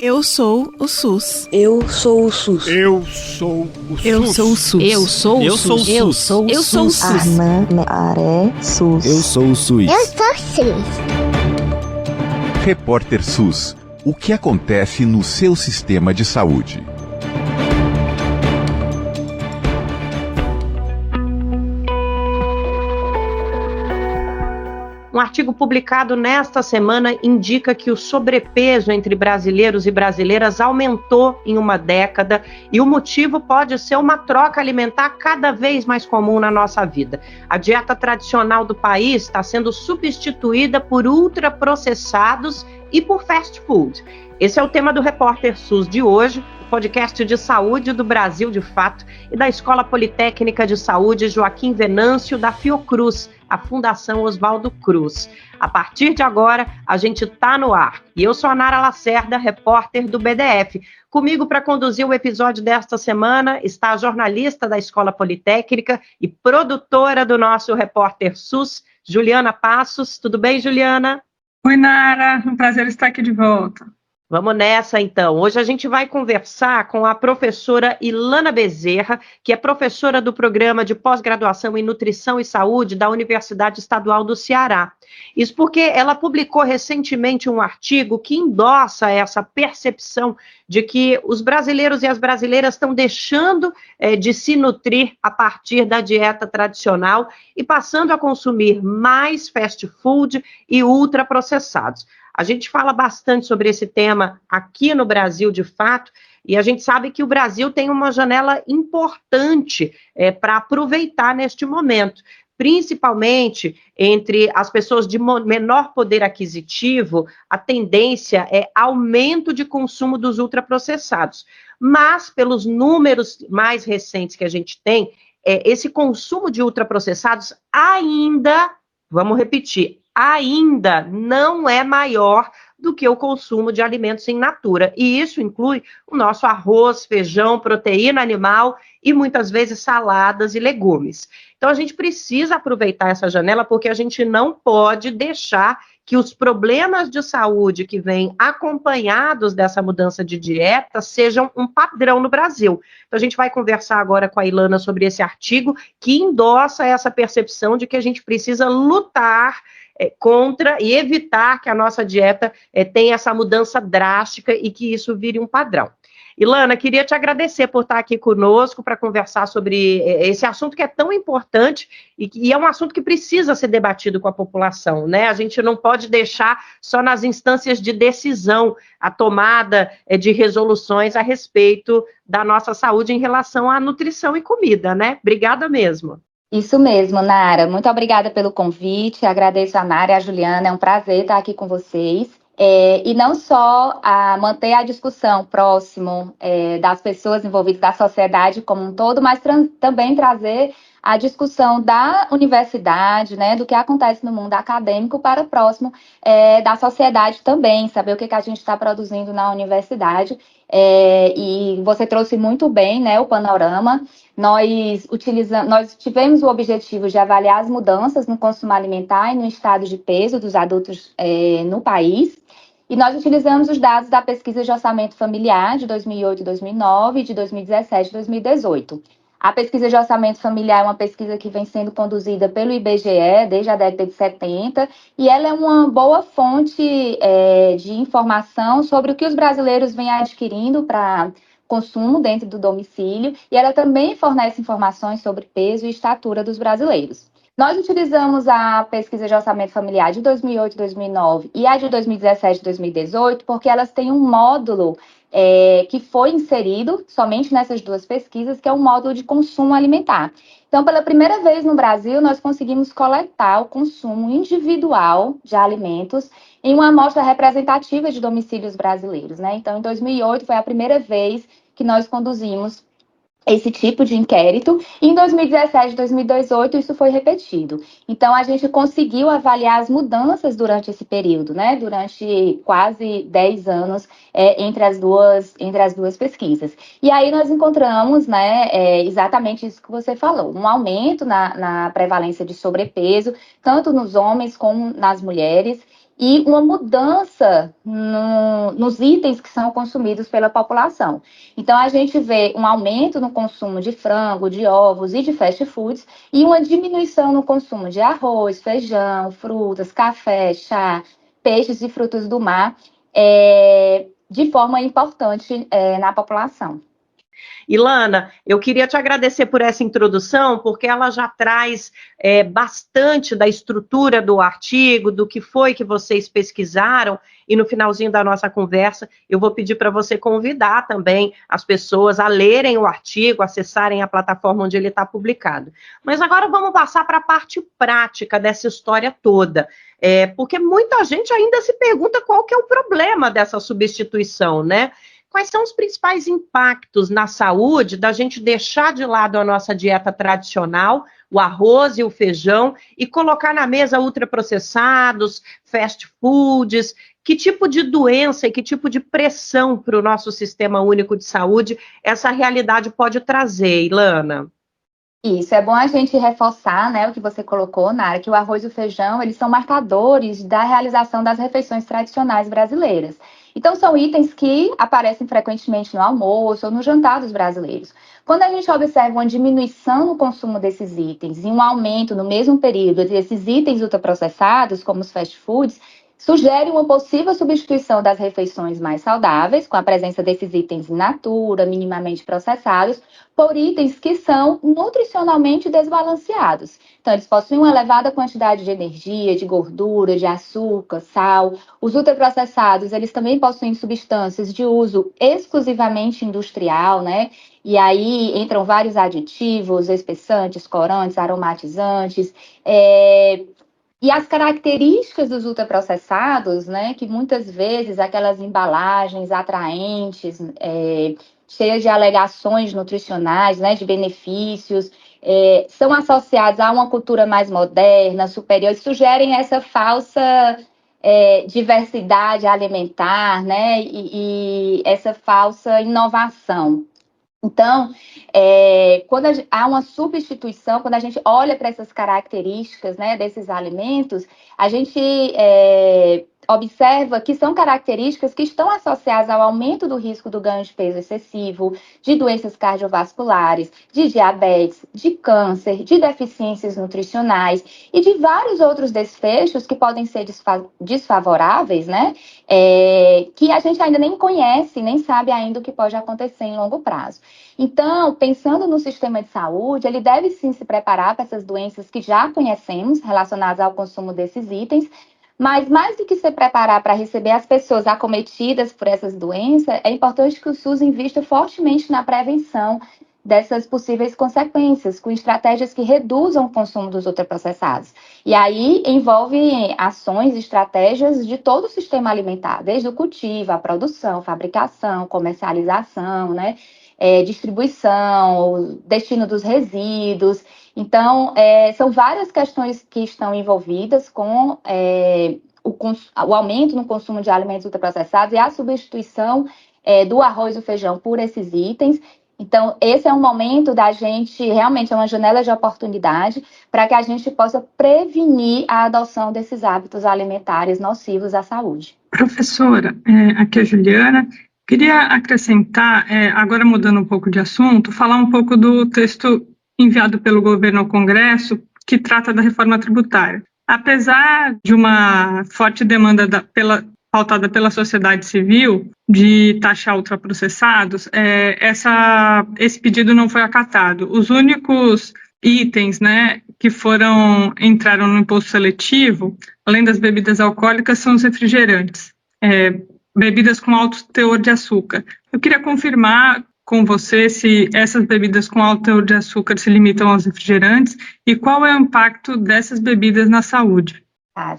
Eu sou o SUS. Eu sou o SUS. Eu sou o SUS. Eu sou o SUS. Eu sou o SUS. Eu sou o SUS. Armã, Aré, SUS. Eu sou o SUS. Eu sou o SUS. Repórter SUS. O que acontece no seu sistema de saúde? Um artigo publicado nesta semana indica que o sobrepeso entre brasileiros e brasileiras aumentou em uma década e o motivo pode ser uma troca alimentar cada vez mais comum na nossa vida. A dieta tradicional do país está sendo substituída por ultraprocessados e por fast food. Esse é o tema do Repórter SUS de hoje, podcast de saúde do Brasil de Fato e da Escola Politécnica de Saúde Joaquim Venâncio da Fiocruz, a Fundação Oswaldo Cruz. A partir de agora, a gente está no ar. E eu sou a Nara Lacerda, repórter do BDF. Comigo para conduzir o episódio desta semana está a jornalista da Escola Politécnica e produtora do nosso Repórter SUS, Juliana Passos. Tudo bem, Juliana? Oi, Nara. Um prazer estar aqui de volta. Vamos nessa, então. Hoje a gente vai conversar com a professora Ilana Bezerra, que é professora do Programa de Pós-Graduação em Nutrição e Saúde da Universidade Estadual do Ceará. Isso porque ela publicou recentemente um artigo que endossa essa percepção de que os brasileiros e as brasileiras estão deixando de se nutrir a partir da dieta tradicional e passando a consumir mais fast food e ultraprocessados. A gente fala bastante sobre esse tema aqui no Brasil, de fato, e a gente sabe que o Brasil tem uma janela importante para aproveitar neste momento, principalmente entre as pessoas de menor poder aquisitivo, a tendência é aumento de consumo dos ultraprocessados. Mas, pelos números mais recentes que a gente tem, esse consumo de ultraprocessados ainda, vamos repetir, ainda não é maior do que o consumo de alimentos in natura. E isso inclui o nosso arroz, feijão, proteína animal e muitas vezes saladas e legumes. Então a gente precisa aproveitar essa janela porque a gente não pode deixar que os problemas de saúde que vêm acompanhados dessa mudança de dieta sejam um padrão no Brasil. Então a gente vai conversar agora com a Ilana sobre esse artigo que endossa essa percepção de que a gente precisa lutar contra e evitar que a nossa dieta tenha essa mudança drástica e que isso vire um padrão. Ilana, queria te agradecer por estar aqui conosco para conversar sobre esse assunto que é tão importante e é um assunto que precisa ser debatido com a população, né? A gente não pode deixar só nas instâncias de decisão a tomada de resoluções a respeito da nossa saúde em relação à nutrição e comida, né? Obrigada mesmo. Isso mesmo, Nara. Muito obrigada pelo convite. Agradeço a Nara e a Juliana. É um prazer estar aqui com vocês. E não só manter a discussão próximo das pessoas envolvidas, da sociedade como um todo, mas também trazer a discussão da universidade, né, do que acontece no mundo acadêmico para próximo da sociedade também, saber o que a gente está produzindo na universidade. E você trouxe muito bem, né, o panorama. Nós tivemos o objetivo de avaliar as mudanças no consumo alimentar e no estado de peso dos adultos no país. E nós utilizamos os dados da pesquisa de orçamento familiar de 2008 e 2009 e de 2017 e 2018. A pesquisa de orçamento familiar é uma pesquisa que vem sendo conduzida pelo IBGE desde a década de 70 e ela é uma boa fonte de informação sobre o que os brasileiros vêm adquirindo para consumo dentro do domicílio e ela também fornece informações sobre peso e estatura dos brasileiros. Nós utilizamos a pesquisa de orçamento familiar de 2008 e 2009 e a de 2017 e 2018 porque elas têm um módulo que foi inserido somente nessas duas pesquisas, que é um módulo de consumo alimentar. Então, pela primeira vez no Brasil, nós conseguimos coletar o consumo individual de alimentos em uma amostra representativa de domicílios brasileiros, né? Então, em 2008 foi a primeira vez que nós conduzimos esse tipo de inquérito. E em 2017 e 2018 isso foi repetido. Então a gente conseguiu avaliar as mudanças durante esse período, né? Durante quase 10 anos entre as duas pesquisas. E aí nós encontramos, né, exatamente isso que você falou, um aumento na prevalência de sobrepeso, tanto nos homens como nas mulheres. e uma mudança nos itens que são consumidos pela população. Então, a gente vê um aumento no consumo de frango, de ovos e de fast foods, e uma diminuição no consumo de arroz, feijão, frutas, café, chá, peixes e frutos do mar, de forma importante na população. Ilana, eu queria te agradecer por essa introdução, porque ela já traz bastante da estrutura do artigo, do que foi que vocês pesquisaram, e no finalzinho da nossa conversa, eu vou pedir para você convidar também as pessoas a lerem o artigo, acessarem a plataforma onde ele está publicado. Mas agora vamos passar para a parte prática dessa história toda, porque muita gente ainda se pergunta qual que é o problema dessa substituição, né? Quais são os principais impactos na saúde da gente deixar de lado a nossa dieta tradicional, o arroz e o feijão, e colocar na mesa ultraprocessados, fast foods? Que tipo de doença e que tipo de pressão para o nosso sistema único de saúde essa realidade pode trazer, Ilana? Isso, é bom a gente reforçar, né, o que você colocou, Nara, que o arroz e o feijão, eles são marcadores da realização das refeições tradicionais brasileiras. Então, são itens que aparecem frequentemente no almoço ou no jantar dos brasileiros. Quando a gente observa uma diminuição no consumo desses itens e um aumento no mesmo período desses itens ultraprocessados, como os fast foods, sugere uma possível substituição das refeições mais saudáveis, com a presença desses itens in natura, minimamente processados, por itens que são nutricionalmente desbalanceados. Então, eles possuem uma elevada quantidade de energia, de gordura, de açúcar, sal. Os ultraprocessados, eles também possuem substâncias de uso exclusivamente industrial, né? E aí entram vários aditivos, espessantes, corantes, aromatizantes, e as características dos ultraprocessados, né, que muitas vezes aquelas embalagens atraentes, cheias de alegações nutricionais, né, de benefícios, são associados a uma cultura mais moderna, superior, e sugerem essa falsa diversidade alimentar, né, e essa falsa inovação. Então, quando há uma substituição, quando a gente olha para essas características, né, desses alimentos, a gente observa que são características que estão associadas ao aumento do risco do ganho de peso excessivo, de doenças cardiovasculares, de diabetes, de câncer, de deficiências nutricionais e de vários outros desfechos que podem ser desfavoráveis, né? Que a gente ainda nem conhece, nem sabe ainda o que pode acontecer em longo prazo. Então, pensando no sistema de saúde, ele deve sim se preparar para essas doenças que já conhecemos relacionadas ao consumo desses itens, mas mais do que se preparar para receber as pessoas acometidas por essas doenças, é importante que o SUS invista fortemente na prevenção dessas possíveis consequências, com estratégias que reduzam o consumo dos ultraprocessados. E aí envolve ações e estratégias de todo o sistema alimentar, desde o cultivo, a produção, fabricação, comercialização, né? Distribuição, o destino dos resíduos. Então, são várias questões que estão envolvidas com o aumento no consumo de alimentos ultraprocessados e a substituição do arroz e do feijão por esses itens. Então, esse é um momento da gente, realmente é uma janela de oportunidade para que a gente possa prevenir a adoção desses hábitos alimentares nocivos à saúde. Professora, aqui é a Juliana. Queria acrescentar, agora mudando um pouco de assunto, falar um pouco do texto enviado pelo governo ao Congresso, que trata da reforma tributária. Apesar de uma forte demanda pautada pela sociedade civil de taxar ultraprocessados, esse pedido não foi acatado. Os únicos itens, né, que entraram no imposto seletivo, além das bebidas alcoólicas, são os refrigerantes. Bebidas com alto teor de açúcar. Eu queria confirmar com você se essas bebidas com alto teor de açúcar se limitam aos refrigerantes e qual é o impacto dessas bebidas na saúde.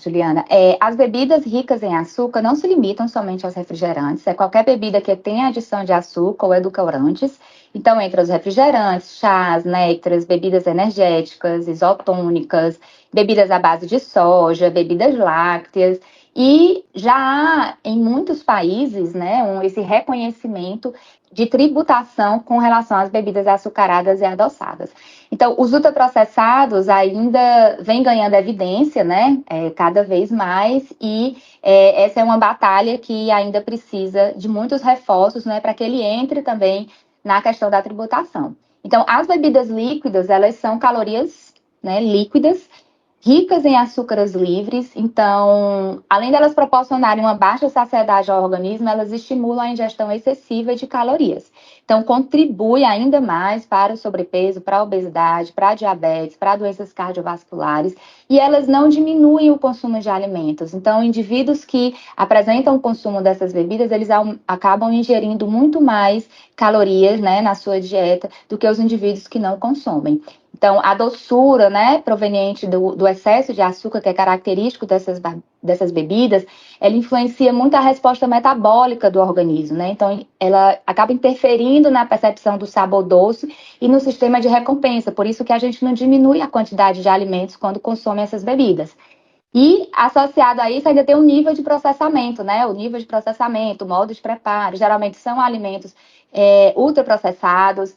Juliana, as bebidas ricas em açúcar não se limitam somente aos refrigerantes, qualquer bebida que tenha adição de açúcar ou edulcorantes. Então, entre os refrigerantes, chás, néctares, bebidas energéticas, isotônicas, bebidas à base de soja, bebidas lácteas. E já há, em muitos países, né, esse reconhecimento de tributação com relação às bebidas açucaradas e adoçadas. Então, os ultraprocessados ainda vêm ganhando evidência, né, cada vez mais, e essa é uma batalha que ainda precisa de muitos reforços, né, para que ele entre também na questão da tributação. Então, as bebidas líquidas, elas são calorias, né, líquidas, ricas em açúcares livres, então, além delas proporcionarem uma baixa saciedade ao organismo, elas estimulam a ingestão excessiva de calorias. Então, contribui ainda mais para o sobrepeso, para a obesidade, para a diabetes, para doenças cardiovasculares, e elas não diminuem o consumo de alimentos. Então, indivíduos que apresentam o consumo dessas bebidas, eles acabam ingerindo muito mais calorias, né, na sua dieta do que os indivíduos que não consomem. Então, a doçura, né, proveniente do excesso de açúcar, que é característico dessas bebidas, ela influencia muito a resposta metabólica do organismo, né? Então, ela acaba interferindo na percepção do sabor doce e no sistema de recompensa. Por isso que a gente não diminui a quantidade de alimentos quando consome essas bebidas. E, associado a isso, ainda tem o nível de processamento, né? O nível de processamento, o modo de preparo, geralmente são alimentos ultraprocessados,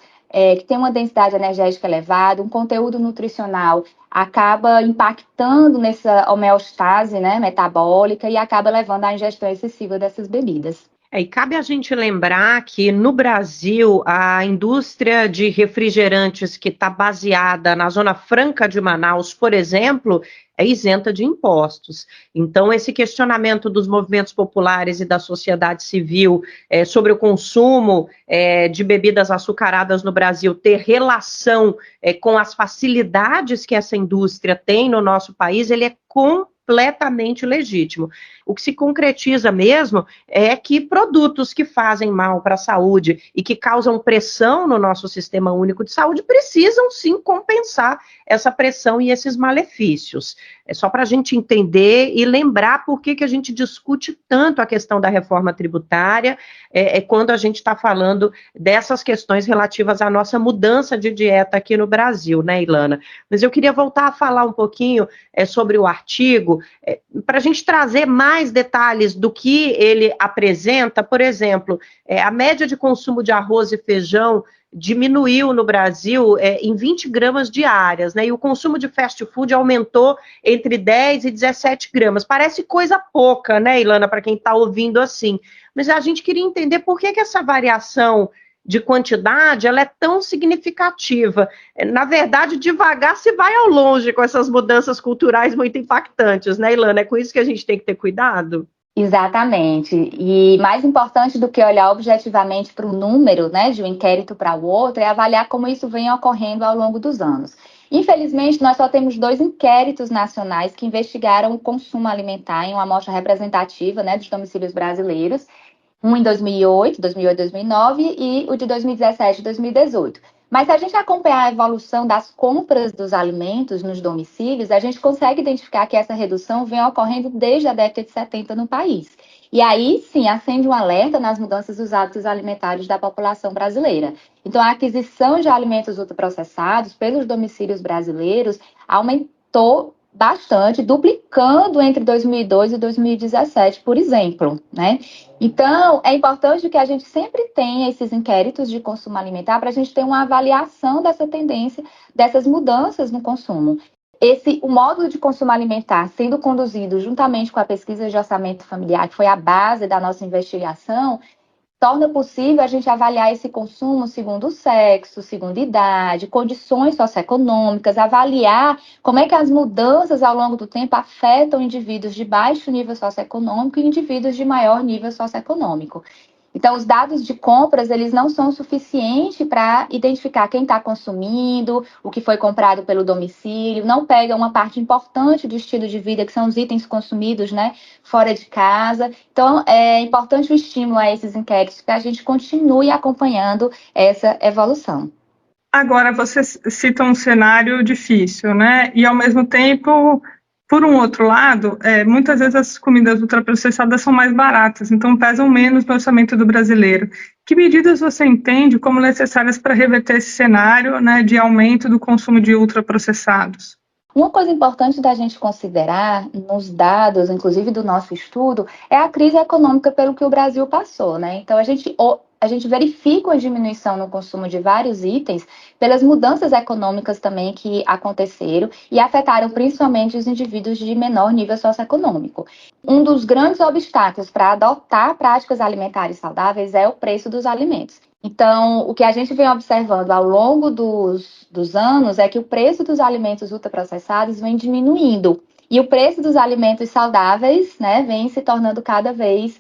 que tem uma densidade energética elevada, um conteúdo nutricional acaba impactando nessa homeostase, né, metabólica e acaba levando à ingestão excessiva dessas bebidas. E cabe a gente lembrar que no Brasil a indústria de refrigerantes que está baseada na Zona Franca de Manaus, por exemplo, é isenta de impostos. Então, esse questionamento dos movimentos populares e da sociedade civil sobre o consumo de bebidas açucaradas no Brasil ter relação com as facilidades que essa indústria tem no nosso país, ele é completamente legítimo. O que se concretiza mesmo é que produtos que fazem mal para a saúde e que causam pressão no nosso sistema único de saúde precisam sim compensar essa pressão e esses malefícios. É só para a gente entender e lembrar por que a gente discute tanto a questão da reforma tributária quando a gente está falando dessas questões relativas à nossa mudança de dieta aqui no Brasil, né, Ilana? Mas eu queria voltar a falar um pouquinho sobre o artigo, para a gente trazer mais detalhes do que ele apresenta. Por exemplo, a média de consumo de arroz e feijão diminuiu no Brasil em 20 gramas diárias, né? E o consumo de fast food aumentou entre 10 e 17 gramas. Parece coisa pouca, né, Ilana, para quem está ouvindo assim. Mas a gente queria entender por que essa variação de quantidade ela é tão significativa. Na verdade, devagar se vai ao longe com essas mudanças culturais muito impactantes, né, Ilana? É com isso que a gente tem que ter cuidado? Exatamente. E mais importante do que olhar objetivamente para o número, né, de um inquérito para o outro, é avaliar como isso vem ocorrendo ao longo dos anos. Infelizmente, nós só temos 2 inquéritos nacionais que investigaram o consumo alimentar em uma amostra representativa, né, dos domicílios brasileiros, um em 2008, 2009 e o de 2017 e 2018. Mas se a gente acompanhar a evolução das compras dos alimentos nos domicílios, a gente consegue identificar que essa redução vem ocorrendo desde a década de 70 no país. E aí, sim, acende um alerta nas mudanças dos hábitos alimentares da população brasileira. Então, a aquisição de alimentos ultraprocessados pelos domicílios brasileiros aumentou bastante, duplicando entre 2002 e 2017, por exemplo, né? Então, é importante que a gente sempre tenha esses inquéritos de consumo alimentar para a gente ter uma avaliação dessa tendência, dessas mudanças no consumo. O módulo de consumo alimentar sendo conduzido juntamente com a pesquisa de orçamento familiar, que foi a base da nossa investigação, torna possível a gente avaliar esse consumo segundo o sexo, segundo idade, condições socioeconômicas, avaliar como é que as mudanças ao longo do tempo afetam indivíduos de baixo nível socioeconômico e indivíduos de maior nível socioeconômico. Então, os dados de compras, eles não são suficientes para identificar quem está consumindo, o que foi comprado pelo domicílio, não pega uma parte importante do estilo de vida, que são os itens consumidos, né, fora de casa. Então, é importante o estímulo a esses inquéritos para a gente continue acompanhando essa evolução. Agora, você cita um cenário difícil, né? E, ao mesmo tempo, por um outro lado, muitas vezes as comidas ultraprocessadas são mais baratas, então pesam menos no orçamento do brasileiro. Que medidas você entende como necessárias para reverter esse cenário, né, de aumento do consumo de ultraprocessados? Uma coisa importante da gente considerar nos dados, inclusive do nosso estudo, é a crise econômica pelo que o Brasil passou, né? Então, a gente verifica uma diminuição no consumo de vários itens pelas mudanças econômicas também que aconteceram e afetaram principalmente os indivíduos de menor nível socioeconômico. Um dos grandes obstáculos para adotar práticas alimentares saudáveis é o preço dos alimentos. Então, o que a gente vem observando ao longo dos anos é que o preço dos alimentos ultraprocessados vem diminuindo. E o preço dos alimentos saudáveis, né, vem se tornando cada vez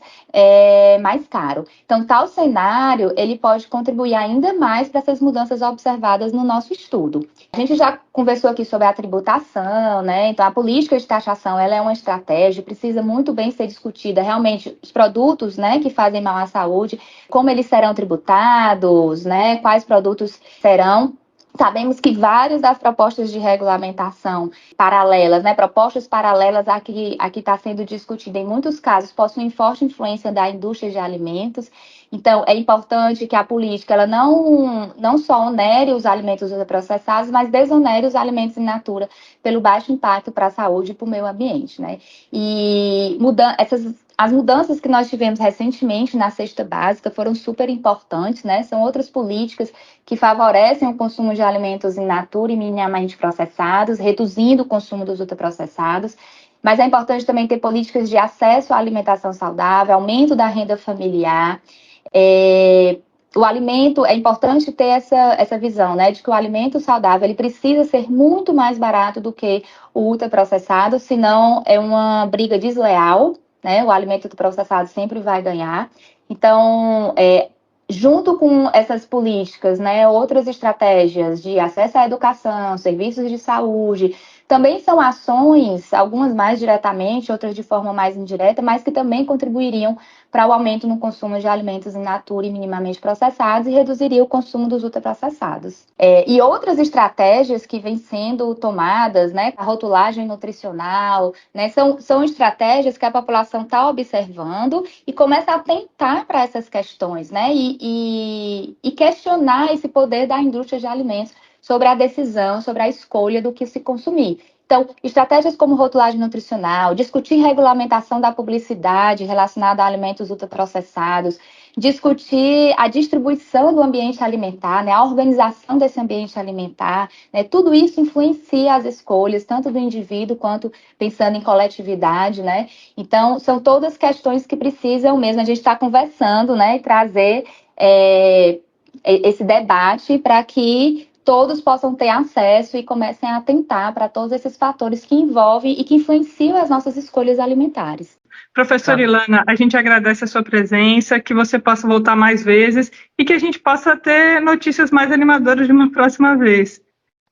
mais caro. Então, tal cenário, ele pode contribuir ainda mais para essas mudanças observadas no nosso estudo. A gente já conversou aqui sobre a tributação, né? Então, a política de taxação, ela é uma estratégia, precisa muito bem ser discutida, realmente, os produtos, né, que fazem mal à saúde, como eles serão tributados, né, quais produtos serão. Sabemos que várias das propostas de regulamentação paralelas, né, propostas paralelas a que está sendo discutida em muitos casos, possuem forte influência da indústria de alimentos. Então, é importante que a política ela não só onere os alimentos ultraprocessados, mas desonere os alimentos in natura pelo baixo impacto para a saúde e para o meio ambiente, né? E as mudanças que nós tivemos recentemente na cesta básica foram super importantes, né? São outras políticas que favorecem o consumo de alimentos in natura e minimamente processados, reduzindo o consumo dos ultraprocessados. Mas é importante também ter políticas de acesso à alimentação saudável, aumento da renda familiar. O alimento, é importante ter essa visão, né, de que o alimento saudável ele precisa ser muito mais barato do que o ultraprocessado, senão é uma briga desleal, né, o alimento ultraprocessado sempre vai ganhar. Então, junto com essas políticas, né, outras estratégias de acesso à educação, serviços de saúde, também são ações, algumas mais diretamente, outras de forma mais indireta, mas que também contribuiriam para o aumento no consumo de alimentos in natura e minimamente processados e reduziria o consumo dos ultraprocessados. E outras estratégias que vêm sendo tomadas, né, a rotulagem nutricional, né, são estratégias que a população está observando e começa a atentar para essas questões, né, e questionar esse poder da indústria de alimentos sobre a decisão, sobre a escolha do que se consumir. Então, estratégias como rotulagem nutricional, discutir regulamentação da publicidade relacionada a alimentos ultraprocessados, discutir a distribuição do ambiente alimentar, né, a organização desse ambiente alimentar, né, tudo isso influencia as escolhas, tanto do indivíduo quanto pensando em coletividade, né? Então, são todas questões que precisam mesmo a gente estar conversando, né, e trazer esse debate para que todos possam ter acesso e comecem a atentar para todos esses fatores que envolvem e que influenciam as nossas escolhas alimentares. Professora Ilana, a gente agradece a sua presença, que você possa voltar mais vezes e que a gente possa ter notícias mais animadoras de uma próxima vez.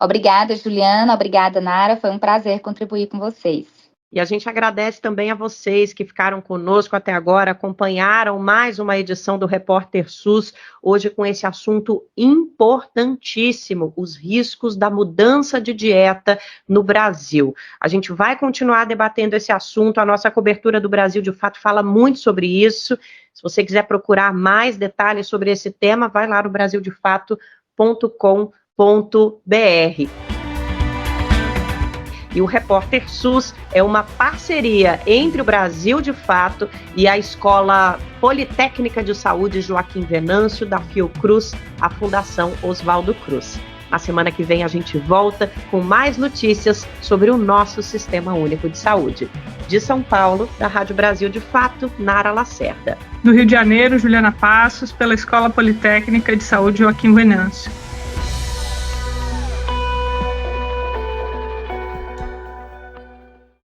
Obrigada, Juliana. Obrigada, Nara. Foi um prazer contribuir com vocês. E a gente agradece também a vocês que ficaram conosco até agora, acompanharam mais uma edição do Repórter SUS, hoje com esse assunto importantíssimo, os riscos da mudança de dieta no Brasil. A gente vai continuar debatendo esse assunto, a nossa cobertura do Brasil de Fato fala muito sobre isso. Se você quiser procurar mais detalhes sobre esse tema, vai lá no brasildefato.com.br. E o Repórter SUS é uma parceria entre o Brasil de Fato e a Escola Politécnica de Saúde Joaquim Venâncio, da Fiocruz, a Fundação Oswaldo Cruz. Na semana que vem a gente volta com mais notícias sobre o nosso Sistema Único de Saúde. De São Paulo, da Rádio Brasil de Fato, Nara Lacerda. Do Rio de Janeiro, Juliana Passos, pela Escola Politécnica de Saúde Joaquim Venâncio.